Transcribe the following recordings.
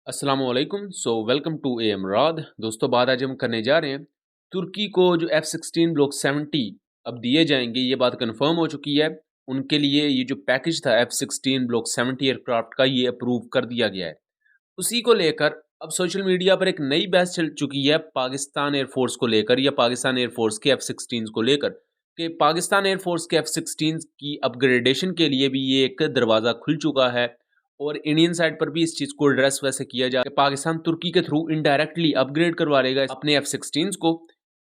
अस्सलामुअलैकुम। Welcome to ए एमराद। दोस्तों, बात आज हम करने जा रहे हैं तुर्की को जो F-16 ब्लॉक 70 अब दिए जाएंगे, ये बात कंफर्म हो चुकी है। उनके लिए ये जो पैकेज था F-16 ब्लॉक 70 एयरक्राफ्ट का, ये अप्रूव कर दिया गया है। उसी को लेकर अब सोशल मीडिया पर एक नई बहस चल चुकी है पाकिस्तान एयरफोर्स को लेकर, या पाकिस्तान एयरफोर्स के F-16 को लेकर, कि पाकिस्तान एयरफोर्स के F-16 की अपग्रेडेशन के लिए भी ये एक दरवाज़ा खुल चुका है। और इंडियन साइड पर भी इस चीज़ को एड्रेस वैसे किया जा, पाकिस्तान तुर्की के थ्रू इनडायरेक्टली अपग्रेड करवा लेगा अपने F-16 को।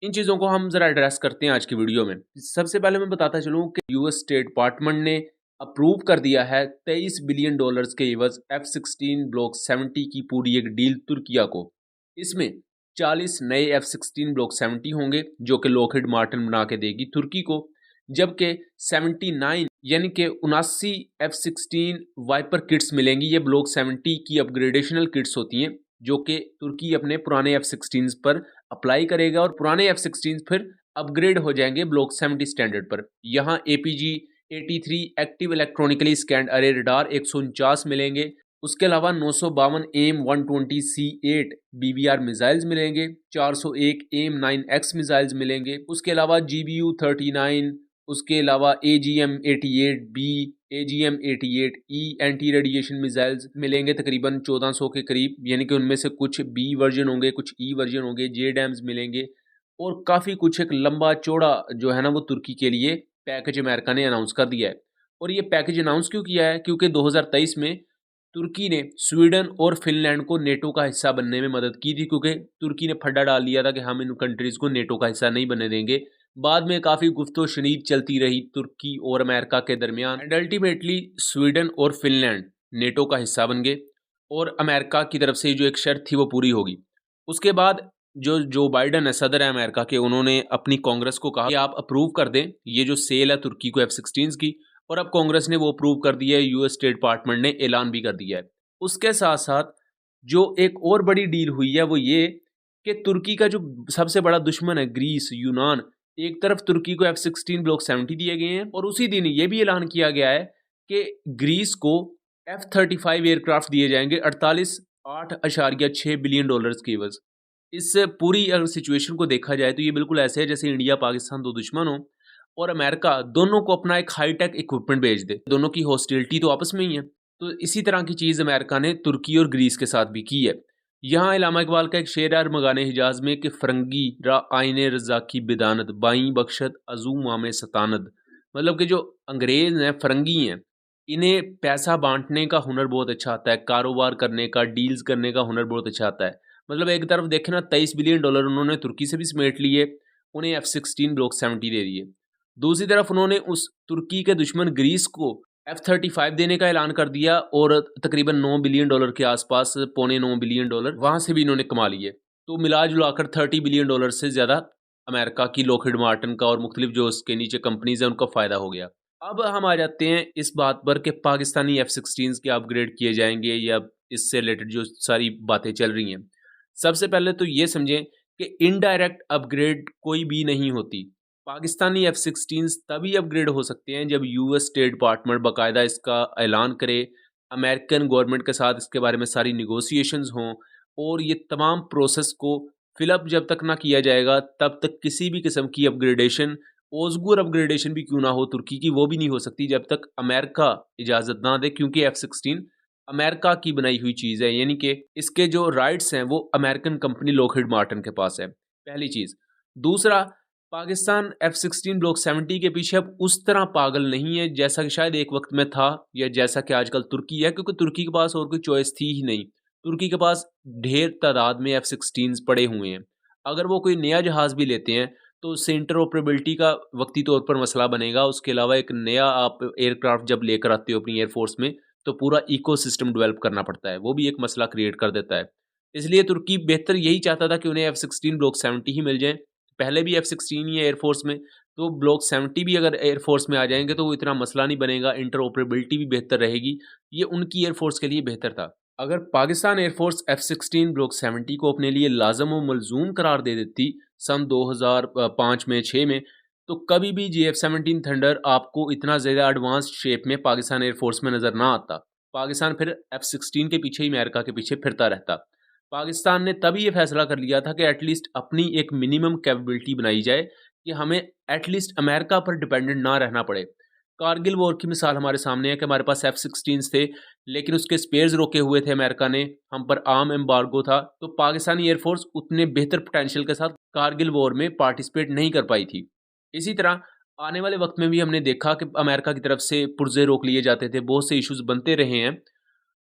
इन चीज़ों को हम जरा एड्रेस करते हैं आज की वीडियो में। सबसे पहले मैं बताता चलूँ कि यूएस स्टेट डिपार्टमेंट ने अप्रूव कर दिया है $23 बिलियन के एवज F-16 ब्लॉक 70 की पूरी एक डील तुर्किया को। इसमें 40 नए F-16 ब्लॉक 70 होंगे जो कि लॉकहीड मार्टिन बना के देगी तुर्की को, जबकि 79 यानी कि 79 F-16 वाइपर किट्स मिलेंगी। ये ब्लॉक 70 की अपग्रेडेशनल किट्स होती हैं जो कि तुर्की अपने पुराने F-16 पर अप्लाई करेगा और पुराने F-16 फिर अपग्रेड हो जाएंगे ब्लॉक 70 स्टैंडर्ड पर। यहाँ APG-83 एक्टिव इलेक्ट्रॉनिकली स्कैंड अरे रडार 149 मिलेंगे। उसके अलावा 952 AIM-120C8 BBR मिसाइल्स मिलेंगे, 401 AIM-9X मिसाइल्स मिलेंगे। उसके अलावा GBU-39, उसके अलावा AGM-88B, AGM-88E anti radiation missiles मिलेंगे तकरीबन 1400 के करीब, यानी कि उनमें से कुछ B वर्जन होंगे, कुछ E वर्जन होंगे, JDAMs मिलेंगे और काफ़ी कुछ एक लंबा चौड़ा जो है ना वो तुर्की के लिए पैकेज अमेरिका ने अनाउंस कर दिया है। और ये पैकेज अनाउंस क्यों किया है? क्योंकि 2023 में तुर्की ने स्वीडन और फिनलैंड को नेटो का हिस्सा बनने में मदद की थी, क्योंकि तुर्की ने फड्डा डाल दिया था कि हम इन कंट्रीज़ को नेटो का हिस्सा नहीं बनने देंगे। बाद में काफ़ी गुफ्तो शनीद चलती रही तुर्की और अमेरिका के दरमियान, एंड अल्टीमेटली स्वीडन और फिनलैंड नेटो का हिस्सा बन गए और अमेरिका की तरफ से जो एक शर्त थी वो पूरी होगी। उसके बाद जो बाइडन है, सदर है अमेरिका के, उन्होंने अपनी कांग्रेस को कहा कि आप अप्रूव कर दें ये जो सेल है तुर्की को F-16 की, और अब कांग्रेस ने वो अप्रूव कर दिया है। यूएस स्टेट डिपार्टमेंट ने ऐलान भी कर दिया है। उसके साथ साथ जो एक और बड़ी डील हुई है वो ये कि तुर्की का जो सबसे बड़ा दुश्मन है ग्रीस, यूनान, एक तरफ तुर्की को F-16 ब्लॉक 70 दिए गए हैं और उसी दिन ये भी ऐलान किया गया है कि ग्रीस को F-35 एयरक्राफ्ट दिए जाएंगे 8.6 बिलियन डॉलर्स के एवज। इस पूरी अगर सिचुएशन को देखा जाए तो ये बिल्कुल ऐसे है जैसे इंडिया पाकिस्तान दो दुश्मन हो और अमेरिका दोनों को अपना एक हाईटेक इक्विपमेंट भेज दे। दोनों की हॉस्टिलिटी तो आपस में ही है। तो इसी तरह की चीज़ अमेरिका ने तुर्की और ग्रीस के साथ भी की है। यहाँ इलामा इकबाल का एक शेर है मगाने हिजाज में कि फरंगी रा आइने रजा की बिदानत बाई बख्शत अजू मामे सतानद। मतलब कि जो अंग्रेज हैं, फरंगी हैं, इन्हें पैसा बांटने का हुनर बहुत अच्छा आता है, कारोबार करने का, डील्स करने का हुनर बहुत अच्छा आता है। मतलब एक तरफ देखें ना, $23 बिलियन उन्होंने तुर्की से भी समेट लिए, उन्हें F-16 ब्लॉक 70 दे दिए। दूसरी तरफ उन्होंने उस तुर्की के दुश्मन ग्रीस को F-35 देने का ऐलान कर दिया और तकरीबन $9 बिलियन के आसपास, पौने $9 बिलियन वहाँ से भी इन्होंने कमा लिए। तो मिला जुलाकर $30 बिलियन से ज़्यादा अमेरिका की लॉकहीड मार्टिन का और मुख्तलिफ जो उसके नीचे कंपनीज हैं उनका फ़ायदा हो गया। अब हम आ जाते हैं इस बात पर कि पाकिस्तानी F-16 के अपग्रेड किए जाएंगे या इससे रिलेटेड जो सारी बातें चल रही हैं। सबसे पहले तो ये समझें कि इनडायरेक्ट अपग्रेड कोई भी नहीं होती। पाकिस्तानी F-16 तभी अपग्रेड हो सकते हैं जब यूएस स्टेट डिपार्टमेंट बाकायदा इसका ऐलान करे, अमेरिकन गवर्नमेंट के साथ इसके बारे में सारी निगोसिएशंस हों, और ये तमाम प्रोसेस को फिलअप जब तक ना किया जाएगा तब तक किसी भी किस्म की अपग्रेडेशन, ओजगुर अपग्रेडेशन भी क्यों ना हो तुर्की की, वो भी नहीं हो सकती जब तक अमेरिका इजाज़त ना दे, क्योंकि F-16 अमेरिका की बनाई हुई चीज़ है, यानी कि इसके जो राइट्स हैं वो अमेरिकन कंपनी लॉकहीड मार्टिन के पास है, पहली चीज़। दूसरा, पाकिस्तान F-16 ब्लॉक 70 के पीछे अब उस तरह पागल नहीं है जैसा कि शायद एक वक्त में था, या जैसा कि आजकल तुर्की है, क्योंकि तुर्की के पास और कोई चॉइस थी ही नहीं। तुर्की के पास ढेर तादाद में F-16 पड़े हुए हैं। अगर वो कोई नया जहाज़ भी लेते हैं तो उससे इंटरऑपरेबिलिटी का वक्ती तौर पर मसला बनेगा। उसके अलावा एक नया आप एयरक्राफ्ट जब लेकर आते हो अपनी एयरफोर्स में, तो पूरा इकोसिस्टम डेवलप करना पड़ता है, वो भी एक मसला क्रिएट कर देता है। इसलिए तुर्की बेहतर यही चाहता था कि उन्हें F-16 ब्लॉक 70 ही मिल जाए। पहले भी F-16 ही है एयरफोर्स में, तो ब्लॉक 70 भी अगर एयरफोर्स में आ जाएंगे तो वो इतना मसला नहीं बनेगा, इंटरऑपरेबिलिटी भी बेहतर रहेगी। ये उनकी एयरफोर्स के लिए बेहतर था। अगर पाकिस्तान एयरफोर्स F-16 ब्लॉक 70 को अपने लिए लाजम व मलजूम करार दे देती सन 2005 में 6 में, तो कभी भी JF-17 थंडर आपको इतना ज़्यादा एडवांस शेप में पाकिस्तान एयरफोर्स में नज़र ना आता। पाकिस्तान फिर F-16 के पीछे ही अमेरिका के पीछे फिरता रहता। पाकिस्तान ने तभी ये फैसला कर लिया था कि एटलीस्ट अपनी एक मिनिमम कैपेबिलिटी बनाई जाए कि हमें एटलीस्ट अमेरिका पर डिपेंडेंट ना रहना पड़े। कारगिल वॉर की मिसाल हमारे सामने है कि हमारे पास F-16 थे, लेकिन उसके स्पेयर्स रोके हुए थे अमेरिका ने, हम पर आर्म एम्बार्गो था, तो पाकिस्तानी एयरफोर्स उतने बेहतर पोटेंशियल के साथ कारगिल वॉर में पार्टिसिपेट नहीं कर पाई थी। इसी तरह आने वाले वक्त में भी हमने देखा कि अमेरिका की तरफ से पुर्जे रोक लिए जाते थे, बहुत से इश्यूज बनते रहे हैं।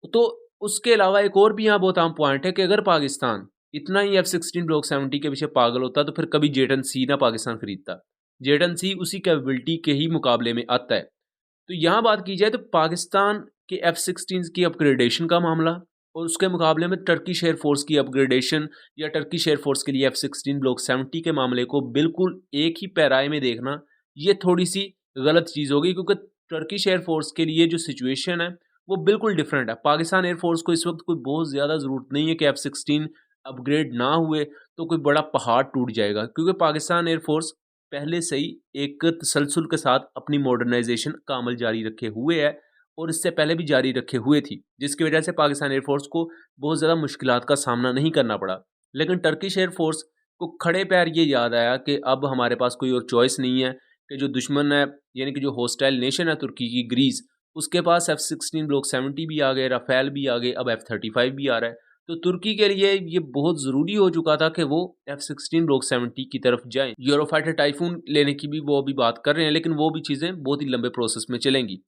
तो उसके अलावा एक और भी यहाँ बहुत आम पॉइंट है कि अगर पाकिस्तान इतना ही F-16 ब्लॉक 70 के पीछे पागल होता तो फिर कभी जेट-एंड-सी ना पाकिस्तान खरीदता। जेट-एंड-सी उसी कैपेबिलिटी के ही मुकाबले में आता है। तो यहाँ बात की जाए तो पाकिस्तान के F-16 की अपग्रेडेशन का मामला और उसके मुकाबले में टर्किश एयरफोर्स की अपग्रेडेशन या टर्किश एयरफोर्स के लिए F-16 ब्लॉक 70 के मामले को बिल्कुल एक ही पैराए में देखना, ये थोड़ी सी गलत चीज़ होगी, क्योंकि टर्किश एयरफोर्स के लिए जो सिचुएशन है वो बिल्कुल डिफरेंट है। पाकिस्तान एयरफोर्स को इस वक्त कोई बहुत ज़्यादा ज़रूरत नहीं है कि F-16 अपग्रेड ना हुए तो कोई बड़ा पहाड़ टूट जाएगा, क्योंकि पाकिस्तान एयरफोर्स पहले से ही एक तसलसल के साथ अपनी मॉडर्नाइजेशन का अमल जारी रखे हुए है और इससे पहले भी जारी रखे हुए थी, जिसकी वजह से पाकिस्तान एयरफोर्स को बहुत ज़्यादा मुश्किलात का सामना नहीं करना पड़ा। लेकिन टर्किश एयरफोर्स को खड़े पैर ये याद आया कि अब हमारे पास कोई और चॉइस नहीं है कि जो दुश्मन है, यानी कि जो हॉस्टाइल नेशन है तुर्की की, ग्रीस, उसके पास F-16 ब्लॉक 70 भी आ गए, राफेल भी आ गए, अब F-35 भी आ रहा है। तो तुर्की के लिए ये बहुत ज़रूरी हो चुका था कि वो F-16 ब्लॉक 70 की तरफ जाएँ। यूरोफाइटर टाइफून लेने की भी वो अभी बात कर रहे हैं, लेकिन वो भी चीज़ें बहुत ही लंबे प्रोसेस में चलेंगी।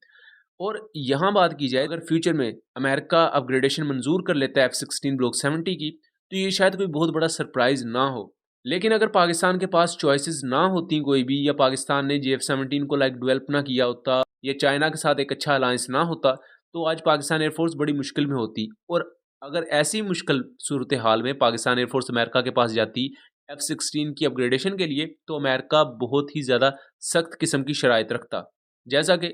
और यहाँ बात की जाए, अगर फ्यूचर में अमेरिका अपग्रेडेशन मंजूर कर लेता है F-16 ब्लॉक 70 की, तो ये शायद कोई बहुत बड़ा सरप्राइज़ ना हो। लेकिन अगर पाकिस्तान के पास चॉइसेस ना होती कोई भी, या पाकिस्तान ने JF-17 को डेवलप ना किया होता, या चाइना के साथ एक अच्छा अलायंस ना होता, तो आज पाकिस्तान एयरफोर्स बड़ी मुश्किल में होती। और अगर ऐसी मुश्किल सूरत हाल में पाकिस्तान एयरफोर्स अमेरिका के पास जाती F-16 की अपग्रेडेशन के लिए, तो अमेरिका बहुत ही ज़्यादा सख्त किस्म की शराइत रखता। जैसा कि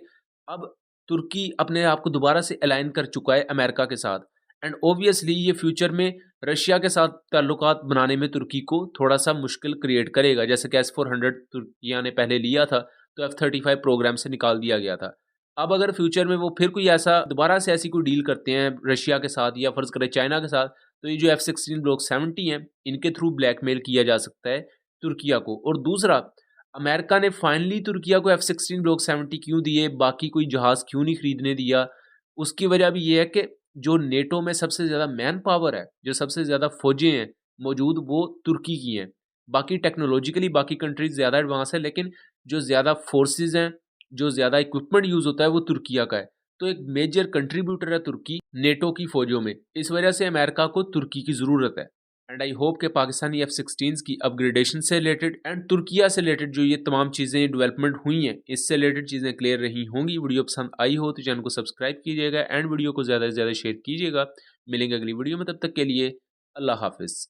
अब तुर्की अपने आप को दोबारा से अलाइन कर चुका है अमेरिका के साथ, एंड ऑब्वियसली ये फ्यूचर में रशिया के साथ ताल्लुकात बनाने में तुर्की को थोड़ा सा मुश्किल क्रिएट करेगा। जैसे कि S-400 तुर्किया ने पहले लिया था, तो F-35 प्रोग्राम से निकाल दिया गया था। अब अगर फ्यूचर में वो फिर कोई ऐसा दोबारा से ऐसी कोई डील करते हैं रशिया के साथ, या फ़र्ज़ करें चाइना के साथ, तो ये जो F-16 ब्लॉक 70 हैं, इनके थ्रू ब्लैकमेल किया जा सकता है तुर्किया को। और दूसरा, अमेरिका ने फाइनली तुर्किया को F-16 ब्लॉक 70 क्यों दिए, बाकी कोई जहाज़ क्यों नहीं खरीदने दिया? उसकी वजह भी ये है कि जो नेटो में सबसे ज़्यादा मैन पावर है, जो सबसे ज़्यादा फ़ौजें हैं मौजूद, वो तुर्की की हैं। बाकी टेक्नोलॉजिकली बाकी कंट्रीज़ ज़्यादा एडवांस है, लेकिन जो ज़्यादा फ़ोर्सेज़ हैं, जो ज़्यादा इक्विपमेंट यूज़ होता है, वो तुर्किया का है। तो एक मेजर कंट्रीब्यूटर है तुर्की नेटो की फ़ौजों में। इस वजह से अमेरिका को तुर्की की ज़रूरत है। एंड आई होप कि पाकिस्तानी F-16 की अपग्रेडेशन से रिलेटेड एंड तुर्किया से रिलेटेड जो ये तमाम चीज़ें डेवलपमेंट हुई हैं, इससे रिलेटेड चीज़ें क्लियर रही होंगी। वीडियो पसंद आई हो तो चैनल को सब्सक्राइब कीजिएगा एंड वीडियो को ज़्यादा से ज़्यादा शेयर कीजिएगा। मिलेंगे अगली वीडियो में, तब तक के लिए अल्लाह हाफ़िज़।